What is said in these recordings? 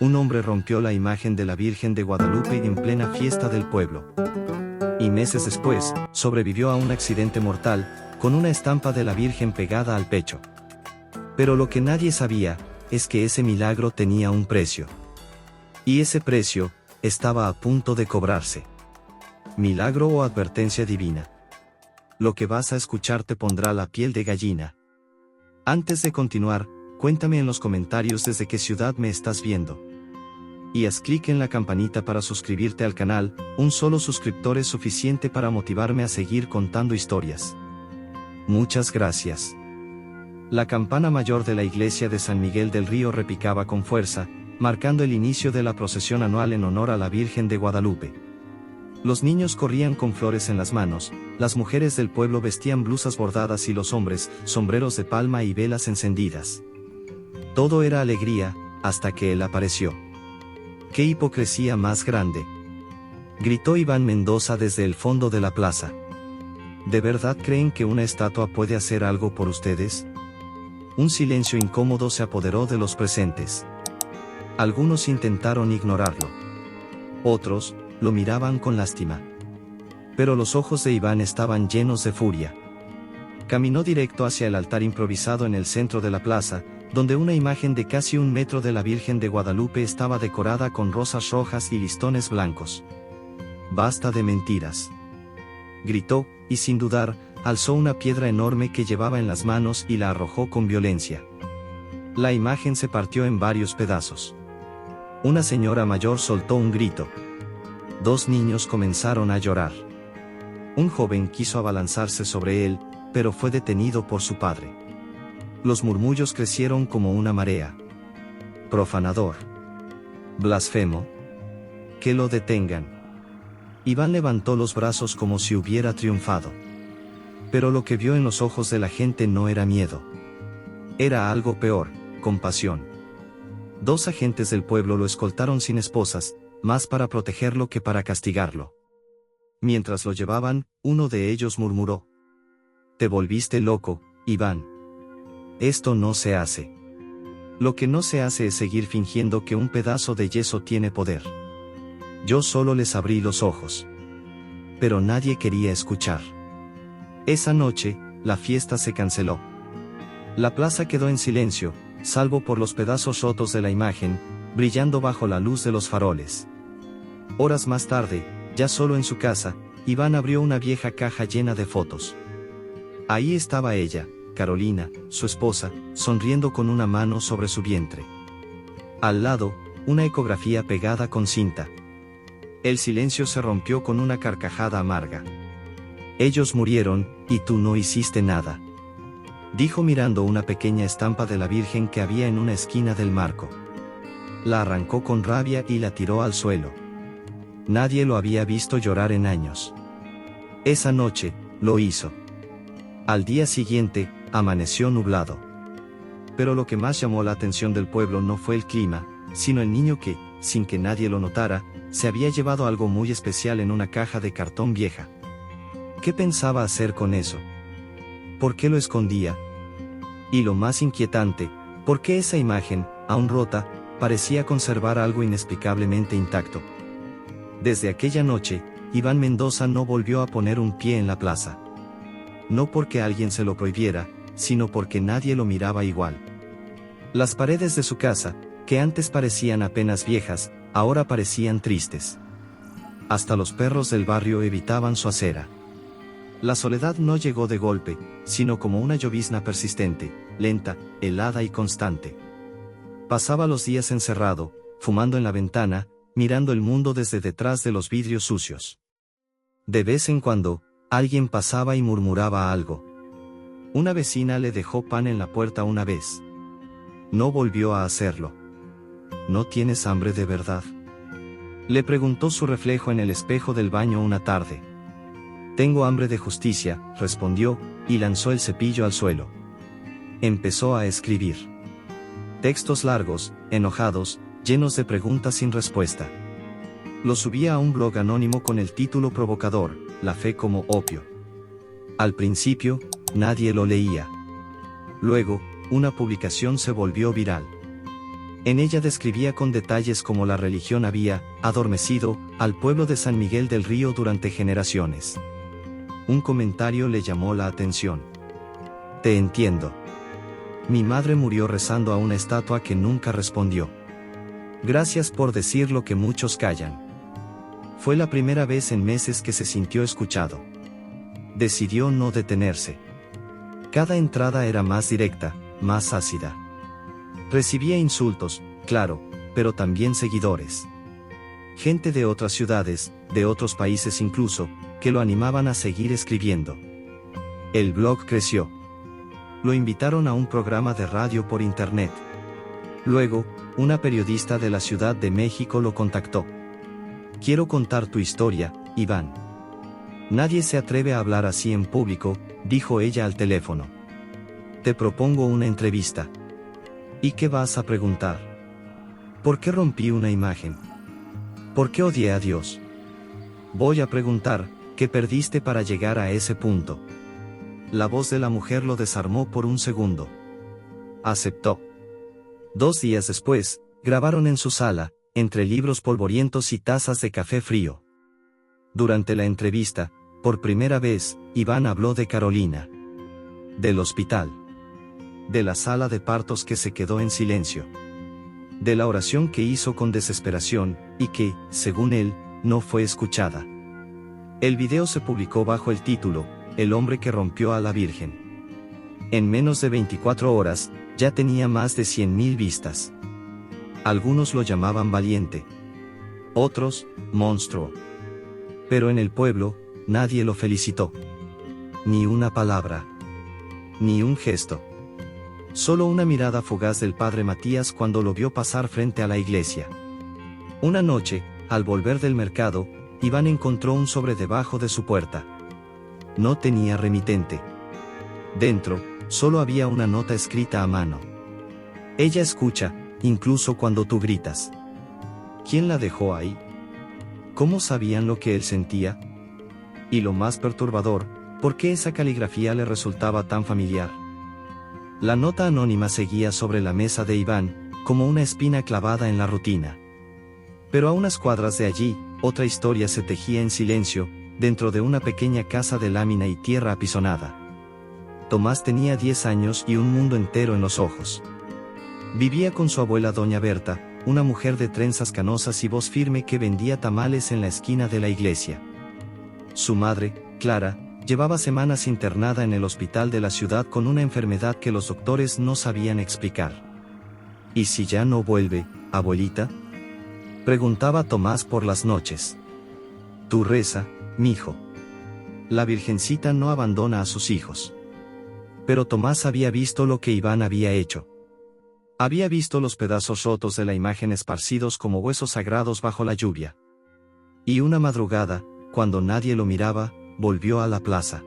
un hombre rompió la imagen de la Virgen de Guadalupe en plena fiesta del pueblo. Y meses después, sobrevivió a un accidente mortal, con una estampa de la Virgen pegada al pecho. Pero lo que nadie sabía, es que ese milagro tenía un precio. Y ese precio, estaba a punto de cobrarse. Milagro o advertencia divina. Lo que vas a escuchar te pondrá la piel de gallina. Antes de continuar, cuéntame en los comentarios desde qué ciudad me estás viendo. Y haz clic en la campanita para suscribirte al canal, un solo suscriptor es suficiente para motivarme a seguir contando historias. Muchas gracias. La campana mayor de la iglesia de San Miguel del Río repicaba con fuerza, marcando el inicio de la procesión anual en honor a la Virgen de Guadalupe. Los niños corrían con flores en las manos, las mujeres del pueblo vestían blusas bordadas y los hombres, sombreros de palma y velas encendidas. Todo era alegría, hasta que él apareció. ¡Qué hipocresía más grande!, gritó Iván Mendoza desde el fondo de la plaza. ¿De verdad creen que una estatua puede hacer algo por ustedes? Un silencio incómodo se apoderó de los presentes. Algunos intentaron ignorarlo. Otros, lo miraban con lástima. Pero los ojos de Iván estaban llenos de furia. Caminó directo hacia el altar improvisado en el centro de la plaza, donde una imagen de casi 1 metro de la Virgen de Guadalupe estaba decorada con rosas rojas y listones blancos. «Basta de mentiras», gritó, y sin dudar, alzó una piedra enorme que llevaba en las manos y la arrojó con violencia. La imagen se partió en varios pedazos. Una señora mayor soltó un grito. 2 niños comenzaron a llorar. Un joven quiso abalanzarse sobre él, pero fue detenido por su padre. Los murmullos crecieron como una marea. «Profanador. Blasfemo. Que lo detengan». Iván levantó los brazos como si hubiera triunfado. Pero lo que vio en los ojos de la gente no era miedo. Era algo peor, compasión. 2 agentes del pueblo lo escoltaron sin esposas, más para protegerlo que para castigarlo. Mientras lo llevaban, uno de ellos murmuró: «Te volviste loco, Iván. Esto no se hace. Lo que no se hace es seguir fingiendo que un pedazo de yeso tiene poder». Yo solo les abrí los ojos. Pero nadie quería escuchar. Esa noche, la fiesta se canceló. La plaza quedó en silencio, salvo por los pedazos rotos de la imagen, brillando bajo la luz de los faroles. Horas más tarde, ya solo en su casa, Iván abrió una vieja caja llena de fotos. Ahí estaba ella, Carolina, su esposa, sonriendo con una mano sobre su vientre. Al lado, una ecografía pegada con cinta. El silencio se rompió con una carcajada amarga. «Ellos murieron, y tú no hiciste nada», dijo mirando una pequeña estampa de la Virgen que había en una esquina del marco. La arrancó con rabia y la tiró al suelo. Nadie lo había visto llorar en años. Esa noche, lo hizo. Al día siguiente, amaneció nublado. Pero lo que más llamó la atención del pueblo no fue el clima, sino el niño que, sin que nadie lo notara, se había llevado algo muy especial en una caja de cartón vieja. ¿Qué pensaba hacer con eso? ¿Por qué lo escondía? Y lo más inquietante, ¿por qué esa imagen, aún rota, parecía conservar algo inexplicablemente intacto? Desde aquella noche, Iván Mendoza no volvió a poner un pie en la plaza. No porque alguien se lo prohibiera, sino porque nadie lo miraba igual. Las paredes de su casa, que antes parecían apenas viejas, ahora parecían tristes. Hasta los perros del barrio evitaban su acera. La soledad no llegó de golpe, sino como una llovizna persistente, lenta, helada y constante. Pasaba los días encerrado, fumando en la ventana, mirando el mundo desde detrás de los vidrios sucios. De vez en cuando, alguien pasaba y murmuraba algo. Una vecina le dejó pan en la puerta una vez. No volvió a hacerlo. ¿No tienes hambre de verdad?, le preguntó su reflejo en el espejo del baño una tarde. Tengo hambre de justicia, respondió, y lanzó el cepillo al suelo. Empezó a escribir. Textos largos, enojados, llenos de preguntas sin respuesta. Los subía a un blog anónimo con el título provocador, La fe como opio. Al principio, nadie lo leía. Luego, una publicación se volvió viral. En ella describía con detalles cómo la religión había adormecido al pueblo de San Miguel del Río durante generaciones. Un comentario le llamó la atención. Te entiendo. Mi madre murió rezando a una estatua que nunca respondió. Gracias por decir lo que muchos callan. Fue la primera vez en meses que se sintió escuchado. Decidió no detenerse. Cada entrada era más directa, más ácida. Recibía insultos, claro, pero también seguidores. Gente de otras ciudades, de otros países incluso, que lo animaban a seguir escribiendo. El blog creció. Lo invitaron a un programa de radio por internet. Luego, una periodista de la Ciudad de México lo contactó. Quiero contar tu historia, Iván. Nadie se atreve a hablar así en público, dijo ella al teléfono. Te propongo una entrevista. ¿Y qué vas a preguntar? ¿Por qué rompí una imagen? ¿Por qué odié a Dios? Voy a preguntar, ¿qué perdiste para llegar a ese punto? La voz de la mujer lo desarmó por un segundo. Aceptó. 2 días después, grabaron en su sala, entre libros polvorientos y tazas de café frío. Durante la entrevista, por primera vez, Iván habló de Carolina. Del hospital. De la sala de partos que se quedó en silencio. De la oración que hizo con desesperación, y que, según él, no fue escuchada. El video se publicó bajo el título, El hombre que rompió a la Virgen. En menos de 24 horas, ya tenía más de 100.000 vistas. Algunos lo llamaban valiente. Otros, monstruo. Pero en el pueblo, nadie lo felicitó. Ni una palabra. Ni un gesto. Solo una mirada fugaz del padre Matías cuando lo vio pasar frente a la iglesia. Una noche, al volver del mercado, Iván encontró un sobre debajo de su puerta. No tenía remitente. Dentro, solo había una nota escrita a mano. Ella escucha, incluso cuando tú gritas. ¿Quién la dejó ahí? ¿Cómo sabían lo que él sentía? Y lo más perturbador, ¿por qué esa caligrafía le resultaba tan familiar? La nota anónima seguía sobre la mesa de Iván, como una espina clavada en la rutina. Pero a unas cuadras de allí, otra historia se tejía en silencio, dentro de una pequeña casa de lámina y tierra apisonada. Tomás tenía 10 años y un mundo entero en los ojos. Vivía con su abuela doña Berta, una mujer de trenzas canosas y voz firme que vendía tamales en la esquina de la iglesia. Su madre, Clara, llevaba semanas internada en el hospital de la ciudad con una enfermedad que los doctores no sabían explicar. ¿Y si ya no vuelve, abuelita?, preguntaba Tomás por las noches. Tú reza, mijo. La Virgencita no abandona a sus hijos. Pero Tomás había visto lo que Iván había hecho. Había visto los pedazos rotos de la imagen esparcidos como huesos sagrados bajo la lluvia. Y una madrugada, cuando nadie lo miraba, volvió a la plaza.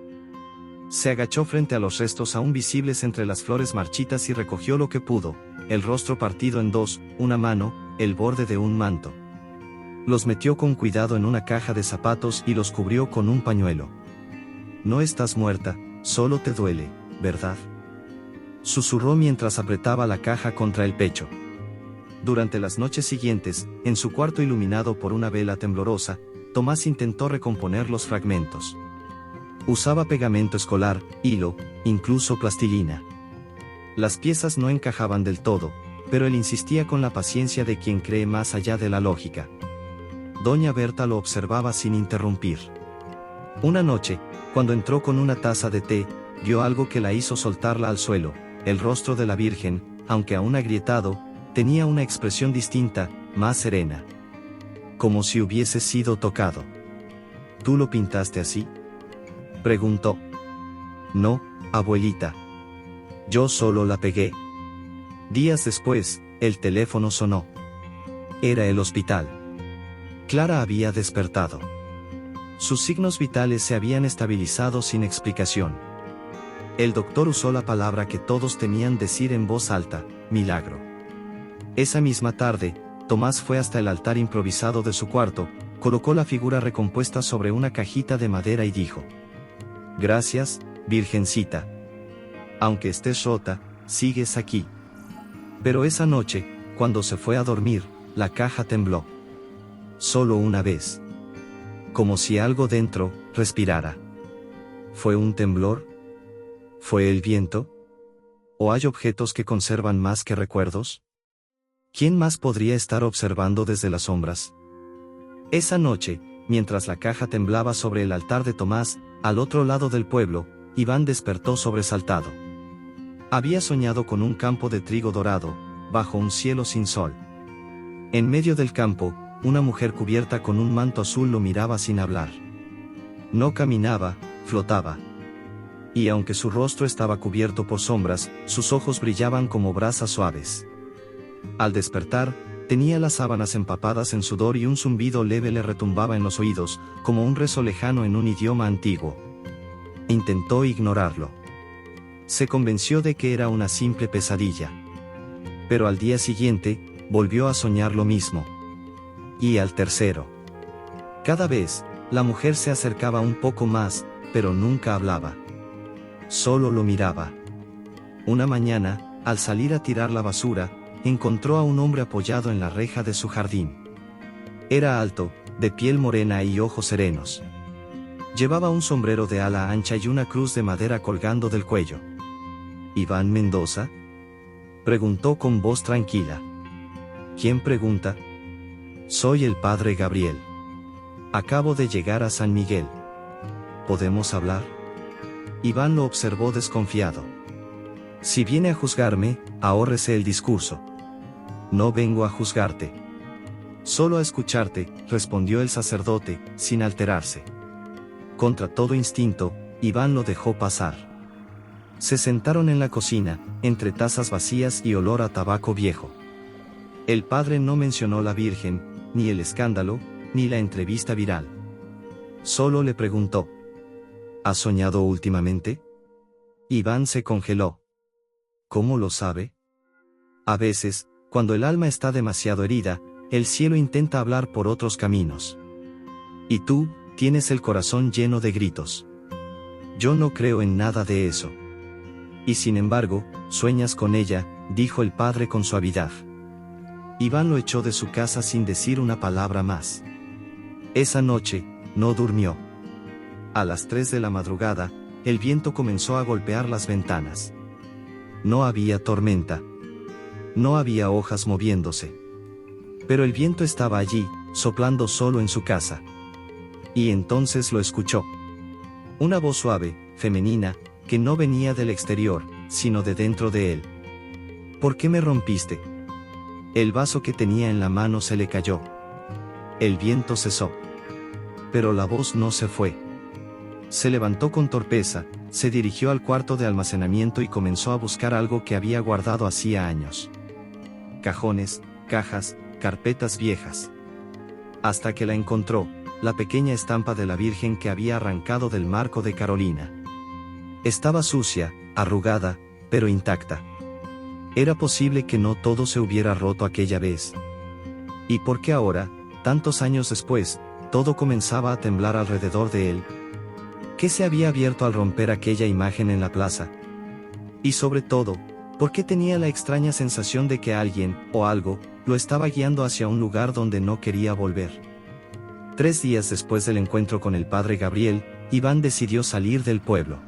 Se agachó frente a los restos aún visibles entre las flores marchitas y recogió lo que pudo, el rostro partido en dos, una mano, el borde de un manto. Los metió con cuidado en una caja de zapatos y los cubrió con un pañuelo. No estás muerta, solo te duele, ¿verdad?, susurró mientras apretaba la caja contra el pecho. Durante las noches siguientes, en su cuarto iluminado por una vela temblorosa, Tomás intentó recomponer los fragmentos. Usaba pegamento escolar, hilo, incluso plastilina. Las piezas no encajaban del todo, pero él insistía con la paciencia de quien cree más allá de la lógica. Doña Berta lo observaba sin interrumpir. Una noche, cuando entró con una taza de té, vio algo que la hizo soltarla al suelo. El rostro de la Virgen, aunque aún agrietado, tenía una expresión distinta, más serena. Como si hubiese sido tocado. ¿Tú lo pintaste así?, preguntó. No, abuelita. Yo solo la pegué. Días después, el teléfono sonó. Era el hospital. Clara había despertado. Sus signos vitales se habían estabilizado sin explicación. El doctor usó la palabra que todos temían decir en voz alta: milagro. Esa misma tarde, Tomás fue hasta el altar improvisado de su cuarto, colocó la figura recompuesta sobre una cajita de madera y dijo: Gracias, Virgencita. Aunque estés rota, sigues aquí. Pero esa noche, Cuando se fue a dormir, la caja tembló. Solo una vez. Como si algo dentro respirara. ¿Fue un temblor? ¿Fue el viento? ¿O hay objetos que conservan más que recuerdos? ¿Quién más podría estar observando desde las sombras? Esa noche, mientras la caja temblaba sobre el altar de Tomás, al otro lado del pueblo, Iván despertó sobresaltado. Había soñado con un campo de trigo dorado, bajo un cielo sin sol. En medio del campo, una mujer cubierta con un manto azul lo miraba sin hablar. No caminaba, flotaba. Y aunque su rostro estaba cubierto por sombras, sus ojos brillaban como brasas suaves. Al despertar, tenía las sábanas empapadas en sudor y un zumbido leve le retumbaba en los oídos, como un rezo lejano en un idioma antiguo. Intentó ignorarlo. Se convenció de que era una simple pesadilla. Pero al día siguiente, volvió a soñar lo mismo. Y al tercero. Cada vez, la mujer se acercaba un poco más, pero nunca hablaba. Solo lo miraba. Una mañana, al salir a tirar la basura, encontró a un hombre apoyado en la reja de su jardín. Era alto, de piel morena y ojos serenos. Llevaba un sombrero de ala ancha y una cruz de madera colgando del cuello. ¿Iván Mendoza?, preguntó con voz tranquila. ¿Quién pregunta? Soy el padre Gabriel. Acabo de llegar a San Miguel. ¿Podemos hablar? Iván lo observó desconfiado. Si viene a juzgarme, ahórrese el discurso. No vengo a juzgarte. Solo a escucharte, respondió el sacerdote, sin alterarse. Contra todo instinto, Iván lo dejó pasar. Se sentaron en la cocina, entre tazas vacías y olor a tabaco viejo. El padre no mencionó la Virgen, ni el escándalo, ni la entrevista viral. Solo le preguntó: ¿has soñado últimamente? Iván se congeló. ¿Cómo lo sabe? A veces, cuando el alma está demasiado herida, el cielo intenta hablar por otros caminos. Y tú, tienes el corazón lleno de gritos. Yo no creo en nada de eso. Y sin embargo, sueñas con ella, dijo el padre con suavidad. Iván lo echó de su casa sin decir una palabra más. Esa noche, no durmió. A las 3 de la madrugada, el viento comenzó a golpear las ventanas. No había tormenta. No había hojas moviéndose. Pero el viento estaba allí, soplando solo en su casa. Y entonces lo escuchó. Una voz suave, femenina, que no venía del exterior, sino de dentro de él. ¿Por qué me rompiste? El vaso que tenía en la mano se le cayó. El viento cesó. Pero la voz no se fue. Se levantó con torpeza, se dirigió al cuarto de almacenamiento y comenzó a buscar algo que había guardado hacía años. Cajones, cajas, carpetas viejas. Hasta que la encontró, la pequeña estampa de la Virgen que había arrancado del marco de Carolina. Estaba sucia, arrugada, pero intacta. Era posible que no todo se hubiera roto aquella vez. ¿Y por qué ahora, tantos años después, todo comenzaba a temblar alrededor de él? ¿Qué se había abierto al romper aquella imagen en la plaza? Y sobre todo, ¿por qué tenía la extraña sensación de que alguien, o algo, lo estaba guiando hacia un lugar donde no quería volver? 3 días después del encuentro con el padre Gabriel, Iván decidió salir del pueblo.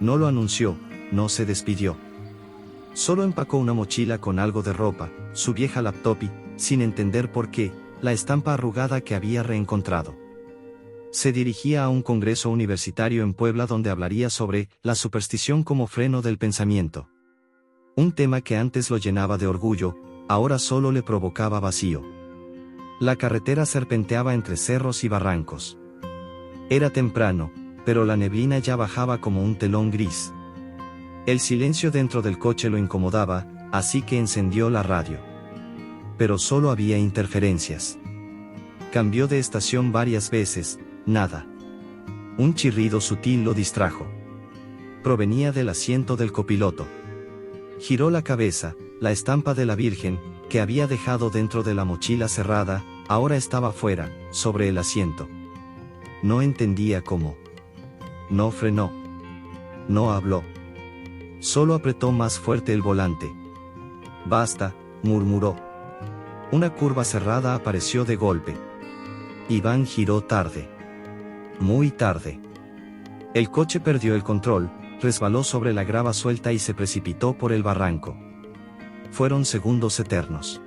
No lo anunció, no se despidió. Solo empacó una mochila con algo de ropa, su vieja laptop y, sin entender por qué, la estampa arrugada que había reencontrado. Se dirigía a un congreso universitario en Puebla donde hablaría sobre la superstición como freno del pensamiento. Un tema que antes lo llenaba de orgullo, ahora solo le provocaba vacío. La carretera serpenteaba entre cerros y barrancos. Era temprano, pero la neblina ya bajaba como un telón gris. El silencio dentro del coche lo incomodaba, así que encendió la radio. Pero solo había interferencias. Cambió de estación varias veces, nada. Un chirrido sutil lo distrajo. Provenía del asiento del copiloto. Giró la cabeza, la estampa de la Virgen, que había dejado dentro de la mochila cerrada, ahora estaba fuera, sobre el asiento. No entendía cómo. No frenó. No habló. Solo apretó más fuerte el volante. Basta, murmuró. Una curva cerrada apareció de golpe. Iván giró tarde. Muy tarde. El coche perdió el control, resbaló sobre la grava suelta y se precipitó por el barranco. Fueron segundos eternos.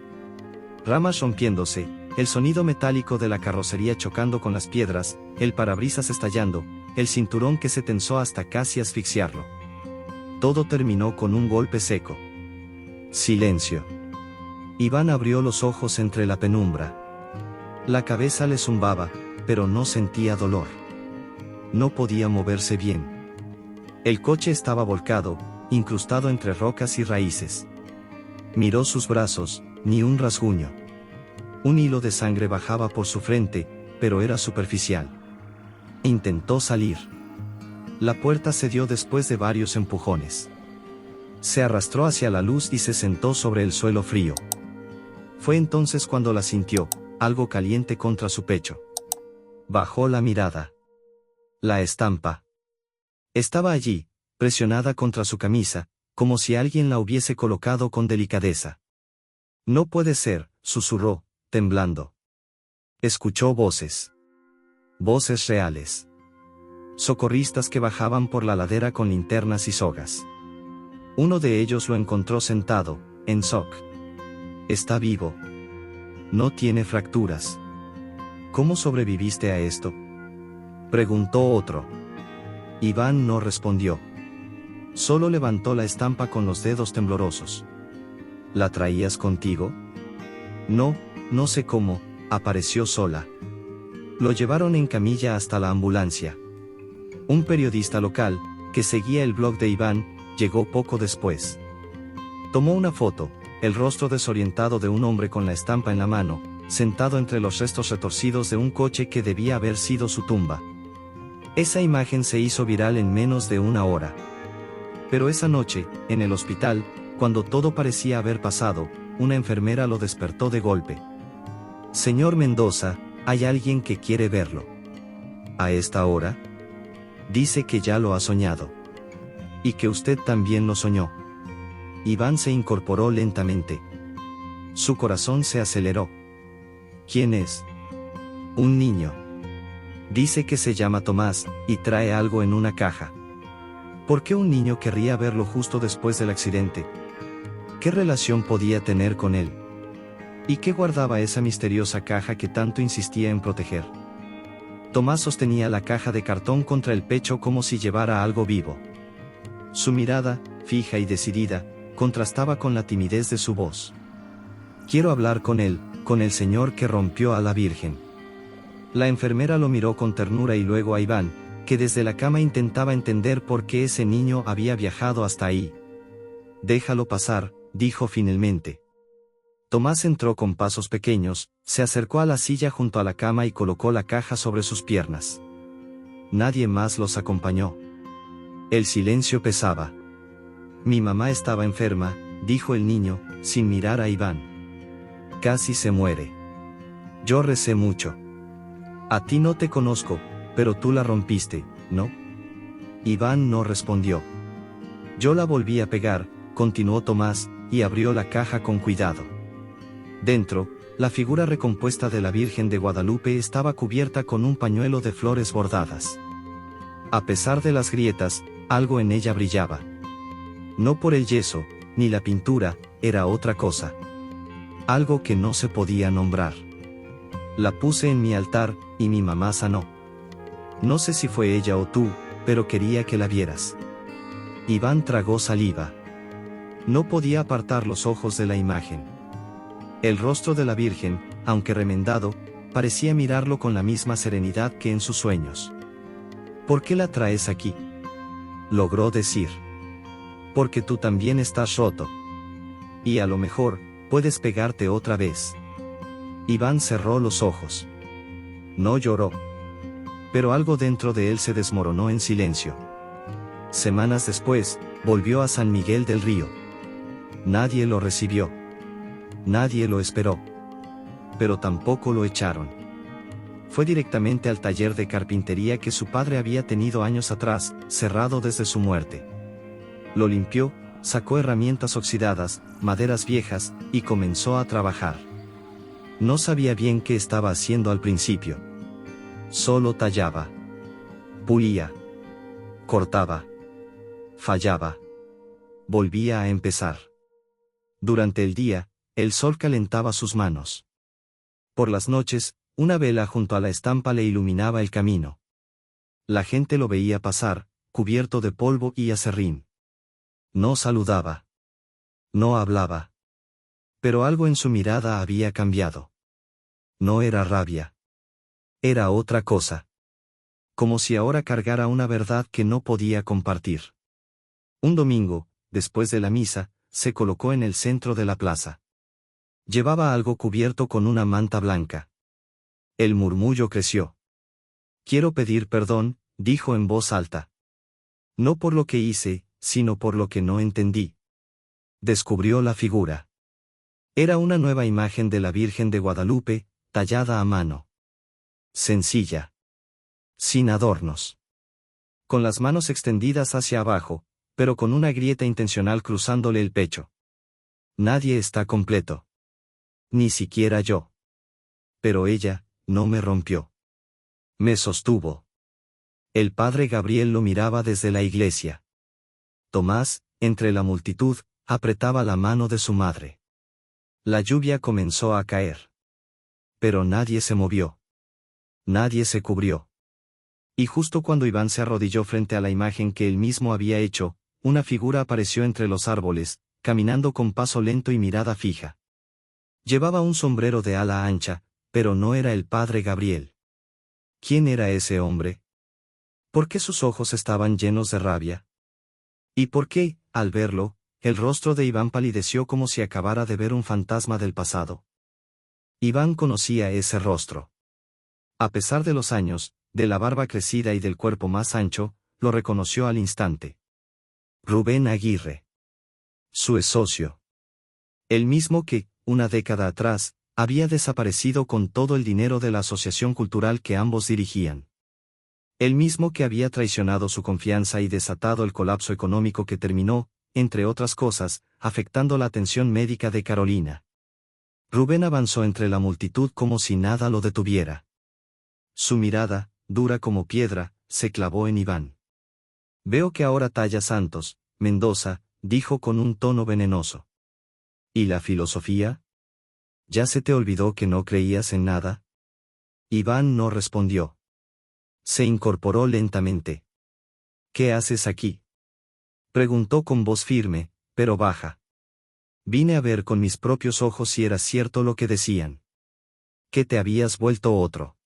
Ramas rompiéndose, el sonido metálico de la carrocería chocando con las piedras, el parabrisas estallando, el cinturón que se tensó hasta casi asfixiarlo. Todo terminó con un golpe seco. Silencio. Iván abrió los ojos entre la penumbra. La cabeza le zumbaba, pero no sentía dolor. No podía moverse bien. El coche estaba volcado, incrustado entre rocas y raíces. Miró sus brazos, ni un rasguño. Un hilo de sangre bajaba por su frente, pero era superficial. Intentó salir. La puerta cedió después de varios empujones. Se arrastró hacia la luz y se sentó sobre el suelo frío. Fue entonces cuando la sintió, algo caliente contra su pecho. Bajó la mirada. La estampa. Estaba allí, presionada contra su camisa, como si alguien la hubiese colocado con delicadeza. No puede ser, susurró, temblando. Escuchó voces. Voces reales. Socorristas que bajaban por la ladera con linternas y sogas. Uno de ellos lo encontró sentado, en shock. Está vivo. No tiene fracturas. ¿Cómo sobreviviste a esto?, preguntó otro. Iván no respondió. Solo levantó la estampa con los dedos temblorosos. ¿La traías contigo? No, no sé cómo, apareció sola. Lo llevaron en camilla hasta la ambulancia. Un periodista local, que seguía el blog de Iván, llegó poco después. Tomó una foto, el rostro desorientado de un hombre con la estampa en la mano, sentado entre los restos retorcidos de un coche que debía haber sido su tumba. Esa imagen se hizo viral en menos de una hora. Pero esa noche, en el hospital, cuando todo parecía haber pasado, una enfermera lo despertó de golpe. Señor Mendoza, hay alguien que quiere verlo. ¿A esta hora? Dice que ya lo ha soñado. Y que usted también lo soñó. Iván se incorporó lentamente. Su corazón se aceleró. ¿Quién es? Un niño. Dice que se llama Tomás, y trae algo en una caja. ¿Por qué un niño querría verlo justo después del accidente? ¿Qué relación podía tener con él? ¿Y qué guardaba esa misteriosa caja que tanto insistía en proteger? Tomás sostenía la caja de cartón contra el pecho como si llevara algo vivo. Su mirada, fija y decidida, contrastaba con la timidez de su voz. Quiero hablar con él, con el señor que rompió a la Virgen. La enfermera lo miró con ternura y luego a Iván, que desde la cama intentaba entender por qué ese niño había viajado hasta ahí. Déjalo pasar, dijo finalmente. Tomás entró con pasos pequeños, se acercó a la silla junto a la cama y colocó la caja sobre sus piernas. Nadie más los acompañó. El silencio pesaba. Mi mamá estaba enferma, dijo el niño, sin mirar a Iván. Casi se muere. Yo recé mucho. A ti no te conozco, pero tú la rompiste, ¿no? Iván no respondió. Yo la volví a pegar, continuó Tomás, y abrió la caja con cuidado. Dentro, la figura recompuesta de la Virgen de Guadalupe estaba cubierta con un pañuelo de flores bordadas. A pesar de las grietas, algo en ella brillaba. No por el yeso, ni la pintura, era otra cosa. Algo que no se podía nombrar. La puse en mi altar, y mi mamá sanó. No sé si fue ella o tú, pero quería que la vieras. Iván tragó saliva. No podía apartar los ojos de la imagen. El rostro de la Virgen, aunque remendado, parecía mirarlo con la misma serenidad que en sus sueños. ¿Por qué la traes aquí?, logró decir. Porque tú también estás roto. Y a lo mejor, puedes pegarte otra vez. Iván cerró los ojos. No lloró. Pero algo dentro de él se desmoronó en silencio. Semanas después, volvió a San Miguel del Río. Nadie lo recibió. Nadie lo esperó. Pero tampoco lo echaron. Fue directamente al taller de carpintería que su padre había tenido años atrás, cerrado desde su muerte. Lo limpió, sacó herramientas oxidadas, maderas viejas, y comenzó a trabajar. No sabía bien qué estaba haciendo al principio. Solo tallaba. Pulía. Cortaba. Fallaba. Volvía a empezar. Durante el día, el sol calentaba sus manos. Por las noches, una vela junto a la estampa le iluminaba el camino. La gente lo veía pasar, cubierto de polvo y aserrín. No saludaba. No hablaba. Pero algo en su mirada había cambiado. No era rabia. Era otra cosa. Como si ahora cargara una verdad que no podía compartir. Un domingo, después de la misa, se colocó en el centro de la plaza. Llevaba algo cubierto con una manta blanca. El murmullo creció. Quiero pedir perdón, dijo en voz alta. No por lo que hice, sino por lo que no entendí. Descubrió la figura. Era una nueva imagen de la Virgen de Guadalupe, tallada a mano. Sencilla. Sin adornos. Con las manos extendidas hacia abajo, pero con una grieta intencional cruzándole el pecho. Nadie está completo. Ni siquiera yo. Pero ella, no me rompió. Me sostuvo. El padre Gabriel lo miraba desde la iglesia. Tomás, entre la multitud, apretaba la mano de su madre. La lluvia comenzó a caer. Pero nadie se movió. Nadie se cubrió. Y justo cuando Iván se arrodilló frente a la imagen que él mismo había hecho, una figura apareció entre los árboles, caminando con paso lento y mirada fija. Llevaba un sombrero de ala ancha, pero no era el padre Gabriel. ¿Quién era ese hombre? ¿Por qué sus ojos estaban llenos de rabia? ¿Y por qué, al verlo, el rostro de Iván palideció como si acabara de ver un fantasma del pasado? Iván conocía ese rostro. A pesar de los años, de la barba crecida y del cuerpo más ancho, lo reconoció al instante. Rubén Aguirre. Su socio. El mismo que, una década atrás, había desaparecido con todo el dinero de la asociación cultural que ambos dirigían. El mismo que había traicionado su confianza y desatado el colapso económico que terminó, entre otras cosas, afectando la atención médica de Carolina. Rubén avanzó entre la multitud como si nada lo detuviera. Su mirada, dura como piedra, se clavó en Iván. Veo que ahora talla santos, Mendoza, dijo con un tono venenoso. ¿Y la filosofía? ¿Ya se te olvidó que no creías en nada? Iván no respondió. Se incorporó lentamente. ¿Qué haces aquí? Preguntó con voz firme, pero baja. Vine a ver con mis propios ojos si era cierto lo que decían. Que te habías vuelto otro.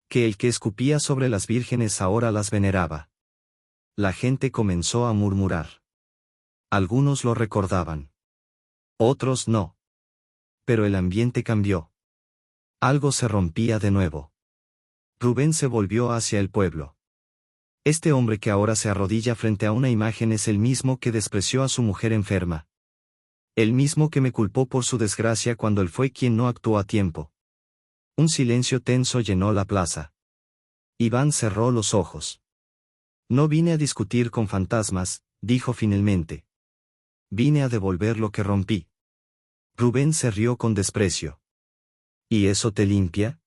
Que el que escupía sobre las vírgenes ahora las veneraba. La gente comenzó a murmurar. Algunos lo recordaban. Otros no. Pero el ambiente cambió. Algo se rompía de nuevo. Rubén se volvió hacia el pueblo. Este hombre que ahora se arrodilla frente a una imagen es el mismo que despreció a su mujer enferma. El mismo que me culpó por su desgracia cuando él fue quien no actuó a tiempo. Un silencio tenso llenó la plaza. Iván cerró los ojos. No vine a discutir con fantasmas, dijo finalmente. Vine a devolver lo que rompí. Rubén se rió con desprecio. ¿Y eso te limpia?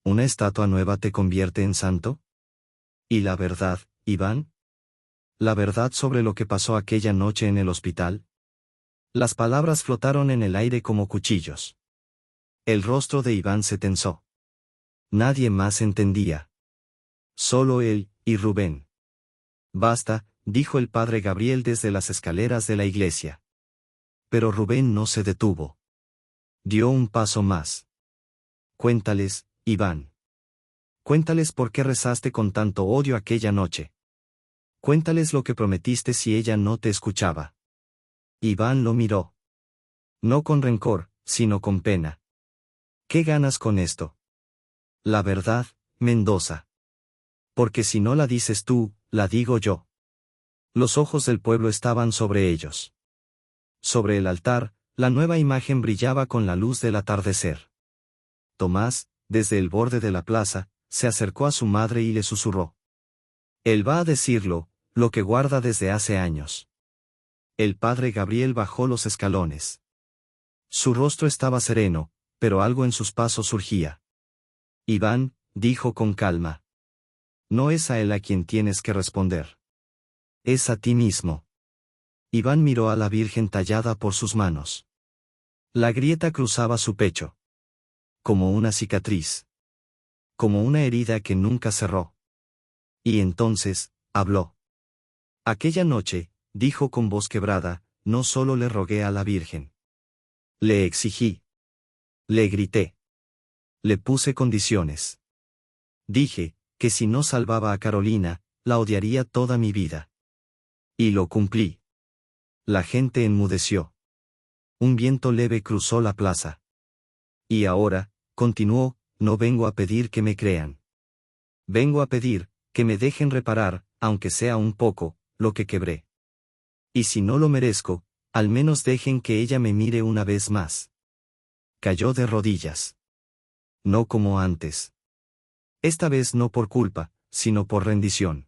¿Una estatua nueva te convierte en santo? ¿Y la verdad, Iván? ¿La verdad sobre lo que pasó aquella noche en el hospital? Las palabras flotaron en el aire como cuchillos. El rostro de Iván se tensó. Nadie más entendía. Solo él, y Rubén. Basta, dijo el padre Gabriel desde las escaleras de la iglesia. Pero Rubén no se detuvo. Dio un paso más. Cuéntales, Iván. Cuéntales por qué rezaste con tanto odio aquella noche. Cuéntales lo que prometiste si ella no te escuchaba. Iván lo miró. No con rencor, sino con pena. ¿Qué ganas con esto? La verdad, Mendoza. Porque si no la dices tú, la digo yo. Los ojos del pueblo estaban sobre ellos. Sobre el altar, la nueva imagen brillaba con la luz del atardecer. Tomás, desde el borde de la plaza, se acercó a su madre y le susurró. Él va a decirlo, lo que guarda desde hace años. El padre Gabriel bajó los escalones. Su rostro estaba sereno, pero algo en sus pasos surgía. Iván, dijo con calma. No es a él a quien tienes que responder. Es a ti mismo. Iván miró a la Virgen tallada por sus manos. La grieta cruzaba su pecho. Como una cicatriz. Como una herida que nunca cerró. Y entonces, habló. Aquella noche, dijo con voz quebrada, no solo le rogué a la Virgen. Le exigí. Le grité. Le puse condiciones. Dije, que si no salvaba a Carolina, la odiaría toda mi vida. Y lo cumplí. La gente enmudeció. Un viento leve cruzó la plaza. Y ahora, continuó, no vengo a pedir que me crean. Vengo a pedir, que me dejen reparar, aunque sea un poco, lo que quebré. Y si no lo merezco, al menos dejen que ella me mire una vez más. Cayó de rodillas. No como antes. Esta vez no por culpa, sino por rendición.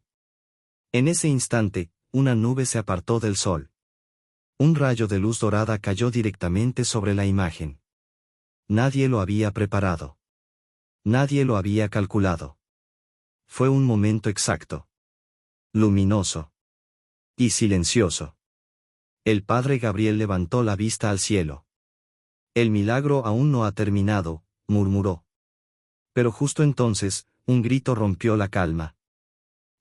En ese instante, una nube se apartó del sol. Un rayo de luz dorada cayó directamente sobre la imagen. Nadie lo había preparado. Nadie lo había calculado. Fue un momento exacto. Luminoso. Y silencioso. El padre Gabriel levantó la vista al cielo. El milagro aún no ha terminado, murmuró. Pero justo entonces, un grito rompió la calma.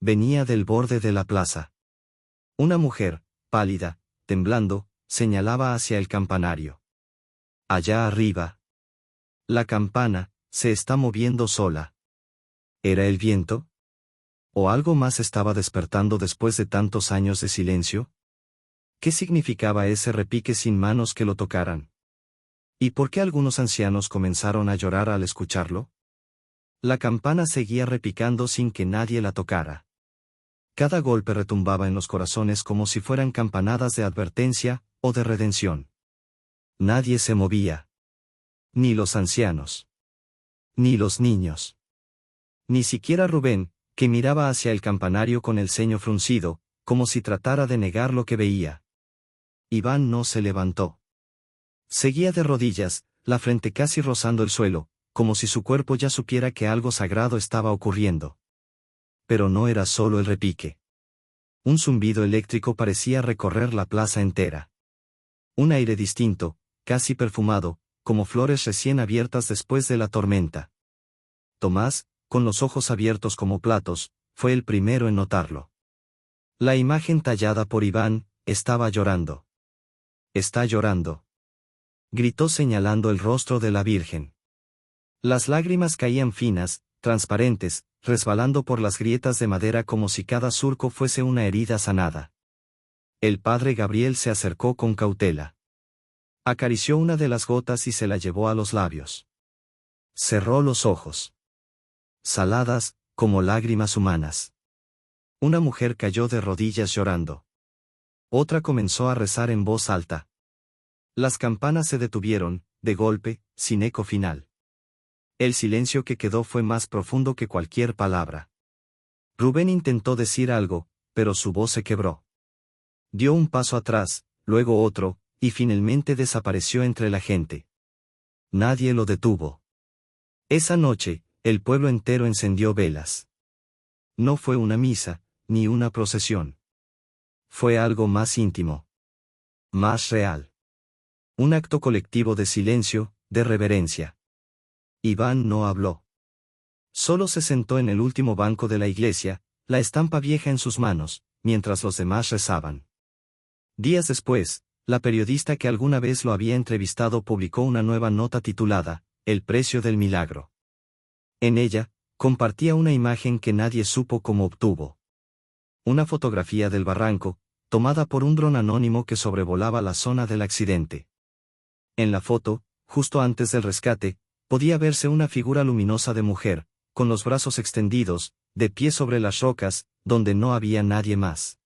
Venía del borde de la plaza. Una mujer, pálida, temblando, señalaba hacia el campanario. Allá arriba. La campana, se está moviendo sola. ¿Era el viento? ¿O algo más estaba despertando después de tantos años de silencio? ¿Qué significaba ese repique sin manos que lo tocaran? ¿Y por qué algunos ancianos comenzaron a llorar al escucharlo? La campana seguía repicando sin que nadie la tocara. Cada golpe retumbaba en los corazones como si fueran campanadas de advertencia, o de redención. Nadie se movía. Ni los ancianos. Ni los niños. Ni siquiera Rubén, que miraba hacia el campanario con el ceño fruncido, como si tratara de negar lo que veía. Iván no se levantó. Seguía de rodillas, la frente casi rozando el suelo, como si su cuerpo ya supiera que algo sagrado estaba ocurriendo. Pero no era solo el repique. Un zumbido eléctrico parecía recorrer la plaza entera. Un aire distinto, casi perfumado, como flores recién abiertas después de la tormenta. Tomás, con los ojos abiertos como platos, fue el primero en notarlo. La imagen tallada por Iván, estaba llorando. Está llorando. Gritó señalando el rostro de la Virgen. Las lágrimas caían finas, transparentes, resbalando por las grietas de madera como si cada surco fuese una herida sanada. El padre Gabriel se acercó con cautela. Acarició una de las gotas y se la llevó a los labios. Cerró los ojos. Saladas, como lágrimas humanas. Una mujer cayó de rodillas llorando. Otra comenzó a rezar en voz alta. Las campanas se detuvieron, de golpe, sin eco final. El silencio que quedó fue más profundo que cualquier palabra. Rubén intentó decir algo, pero su voz se quebró. Dio un paso atrás, luego otro, y finalmente desapareció entre la gente. Nadie lo detuvo. Esa noche, el pueblo entero encendió velas. No fue una misa, ni una procesión. Fue algo más íntimo. Más real. Un acto colectivo de silencio, de reverencia. Iván no habló. Solo se sentó en el último banco de la iglesia, la estampa vieja en sus manos, mientras los demás rezaban. Días después, la periodista que alguna vez lo había entrevistado publicó una nueva nota titulada, El precio del milagro. En ella, compartía una imagen que nadie supo cómo obtuvo. Una fotografía del barranco, tomada por un dron anónimo que sobrevolaba la zona del accidente. En la foto, justo antes del rescate, podía verse una figura luminosa de mujer, con los brazos extendidos, de pie sobre las rocas, donde no había nadie más.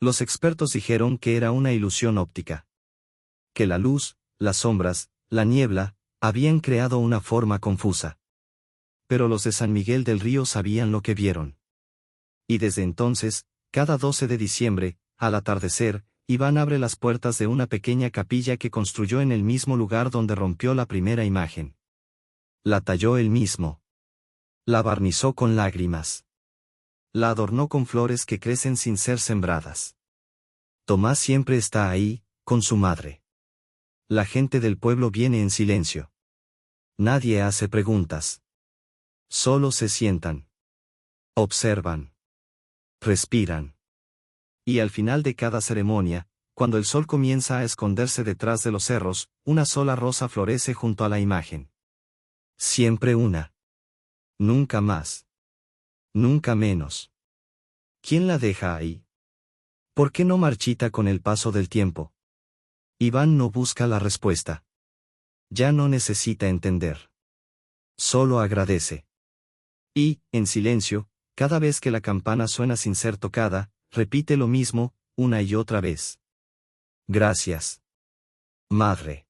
Los expertos dijeron que era una ilusión óptica. Que la luz, las sombras, la niebla, habían creado una forma confusa. Pero los de San Miguel del Río sabían lo que vieron. Y desde entonces, cada 12 de diciembre, al atardecer, Iván abre las puertas de una pequeña capilla que construyó en el mismo lugar donde rompió la primera imagen. La talló él mismo. La barnizó con lágrimas. La adornó con flores que crecen sin ser sembradas. Tomás siempre está ahí, con su madre. La gente del pueblo viene en silencio. Nadie hace preguntas. Solo se sientan. Observan. Respiran. Y al final de cada ceremonia, cuando el sol comienza a esconderse detrás de los cerros, una sola rosa florece junto a la imagen. Siempre una. Nunca más. Nunca menos. ¿Quién la deja ahí? ¿Por qué no marchita con el paso del tiempo? Iván no busca la respuesta. Ya no necesita entender. Solo agradece. Y, en silencio, cada vez que la campana suena sin ser tocada, repite lo mismo, una y otra vez. Gracias. Madre.